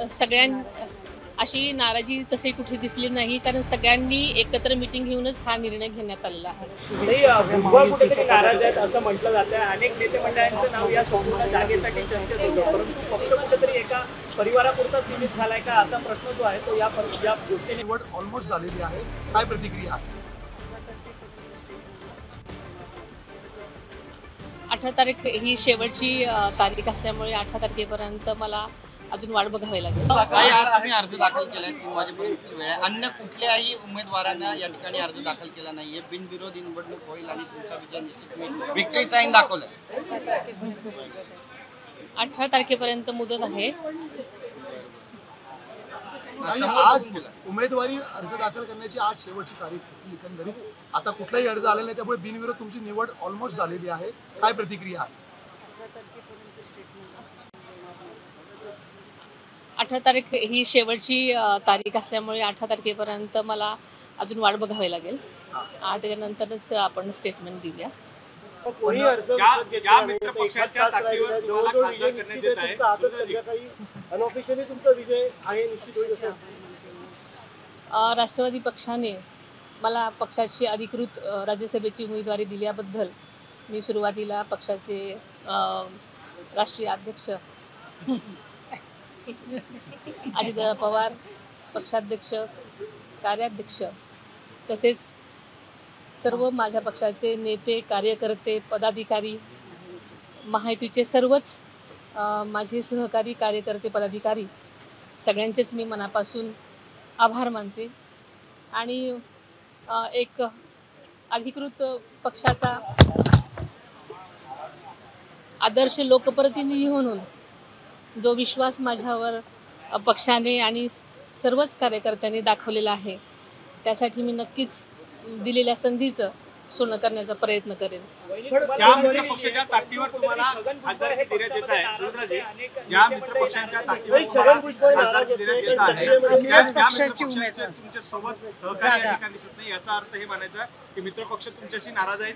सगळ्यां अशी नाराजी तशी कुठे दिसली नाही, कारण सगळ्यांनी एकत्र मीटिंग घेऊनच हा निर्णय घेण्यात आलेला आहे. भुजबळ कुठेतरी नाराज आहेत असं म्हटलं जातं. अनेक नेते मंडळांचं नाव या संपूर्ण जागेसाठी चर्चेत होतं, परंतु पक्ष कुठेतरी एका परिवारापुरता सीमित झालाय का असा प्रश्न जो आहे तो या गोष्टी निवड ऑलमोस्ट झालेली आहे. काय प्रतिक्रिया आहे? 18 तारीख ही शेवटची तारीख असल्यामुळे 18 तारखेपर्यंत मला अजून वाट बघावी लागेल. काही आज तुम्ही अर्ज दाखल केलाय, 3 वाजेपर्यंतची वेळ आहे. अन्य कुठल्याही उमेदवारांना या ठिकाणी अर्ज दाखल केला नाहीये. बिनविरोधी निवडणूक होईल आणि तुमचा विजय निश्चित. विक्ट्री साईन दाखवलंय. 18 तारखेपर्यंत मुदत आहे. आज उमेदवारी अर्ज दाखल करण्याची आज शेवटची तारीख होती. एकंदरीत आता कुठलाही अर्ज आलेला नाही, त्यामुळे बिनविरोध तुमची निवड ऑलमोस्ट झालेली आहे. काय प्रतिक्रिया आहे? 18 तारीख ही शेवटची तारीख असल्यामुळे 18 तारखेपर्यंत मला अजून वाट बघावी लागेल. त्याच्यानंतरच आपण स्टेटमेंट देऊया. राष्ट्रवादी पक्षाने मला पक्षाची अधिकृत राज्यसभेची उमेदवारी दिल्याबद्दल मी सुरुवातीला पक्षाचे राष्ट्रीय अध्यक्ष अजितदादा पवार, पक्षाध्यक्ष, कार्याध्यक्ष तसेच सर्व माझ्या पक्षाचे नेते, कार्यकर्ते, पदाधिकारी, महायुतीचे सर्वच माझे सहकारी, कार्यकर्ते, पदाधिकारी सगळ्यांचेच मी मनापासून आभार मानते. आणि एक अधिकृत पक्षाचा आदर्श लोकप्रतिनिधी म्हणून जो विश्वास माझ्यावर पक्षाने आणि सर्वच कार्यकर्त्यांनी दाखवलेला आहे, त्यासाठी मी नक्कीच दिलेल्या संधीचं सोनं करण्याचा प्रयत्न करेन. ज्या मित्र पक्षाच्या ताकदीवर तुम्हाला खासदारकी देण्यात येत आहे, ज्या मित्र पक्षांच्या ताकदीवर तुम्हाला खासदारकी देण्यात येत आहे, त्याच पक्षाची तुमच्या सोबत सहकारी या ठिकाणी दिसत नाही, याचा अर्थ हे म्हणायचा की मित्र पक्ष तुमच्याशी नाराज आहेत.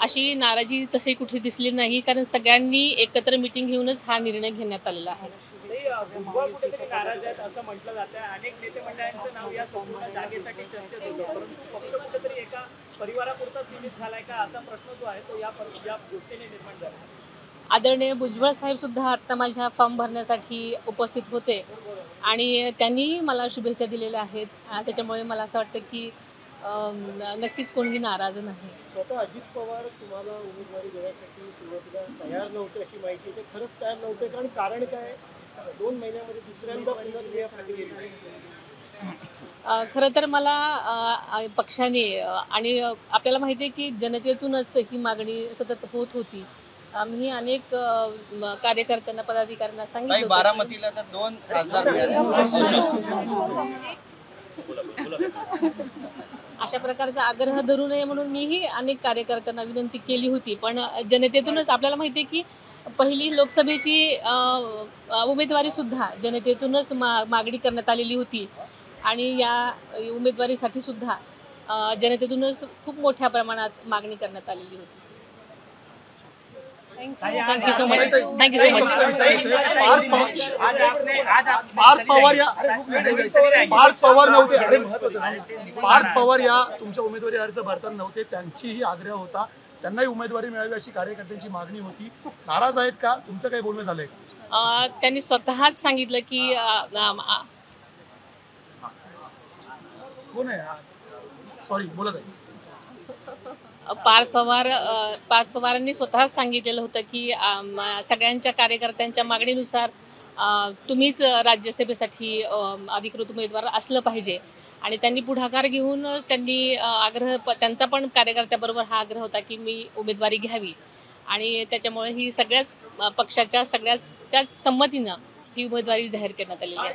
अशी नाराजी तशी कुठे दिसली नाही, कारण सगळ्यांनी एकत्र मीटिंग घेऊनच हा निर्णय घेण्यात आलेला आहे. भुजबळ कुठेतरी नाराज आहेत असं म्हटलं जातं. अनेक नेते मंडळांचं नाव या संपूर्ण जागेसाठी चर्चेत होतं, परंतु पक्ष कुठेतरी एका परिवारापुरता सीमित झालाय का असा प्रश्न जो आहे तो या गोष्टीने निर्माण झाला. आदरणीय भुजबळ साहेब सुद्धा आता माझ्या फॉर्म भरण्यासाठी उपस्थित होते आणि त्यांनी मला शुभेच्छा दिलेल्या आहेत. त्याच्यामुळे मला असं वाटतं की नक्कीच कोणीही नाराज नाही. स्वतः अजित पवार तुम्हाला उमेदवारी देण्यासाठी सुरुवातीला तयार नव्हते अशी माहिती आहे. खरंच तयार नव्हते, कारण काय 2 महिन्यामध्ये दुसऱ्यांदा पुनर्विवाहासाठी गेले. खरं तर मला पक्षाने आणि आपल्याला माहिती आहे की जनतेतूनच ही मागणी सतत होत होती. मी अनेक कार्यकर्त्यांना, पदाधिकाऱ्यांना सांगितलं बारामतीला तर 2 खासदार मिळाले. अशा प्रकारचा आग्रह धरू नये म्हणून मीही अनेक कार्यकर्त्यांना विनंती केली होती, पण जनतेतूनच आपल्याला माहिती आहे की पहिली लोकसभेची उमेदवारी सुद्धा जनतेतूनच मागणी करण्यात आलेली होती आणि या उमेदवारीसाठी सुद्धा जनतेतूनच खूप मोठ्या प्रमाणात मागणी करण्यात आलेली होती. Thank you so much. Parth Pawar या तुमच्या उमेदवारी अर्ज भरताना नव्हते, त्यांचीही आग्रह होता, त्यांनाही उमेदवारी मिळावी अशी कार्यकर्त्यांची मागणी होती. नाराज आहेत का? तुमचं काही बोलणं झालंय? त्यांनी स्वतःच सांगितलं की कोण आहे? सॉरी, बोलत आहे. पार्थ पवारांनी स्वतःच सांगितलेलं होतं की सगळ्यांच्या कार्यकर्त्यांच्या मागणीनुसार तुम्हीच राज्यसभेसाठी अधिकृत उमेदवार असलं पाहिजे आणि त्यांनी पुढाकार घेऊनच त्यांनी त्यांचा पण कार्यकर्त्याबरोबर हा आग्रह होता की मी उमेदवारी घ्यावी आणि त्याच्यामुळे ही सगळ्याच पक्षाच्या सगळ्याच्याच संमतीनं ही उमेदवारी जाहीर करण्यात आलेली आहे.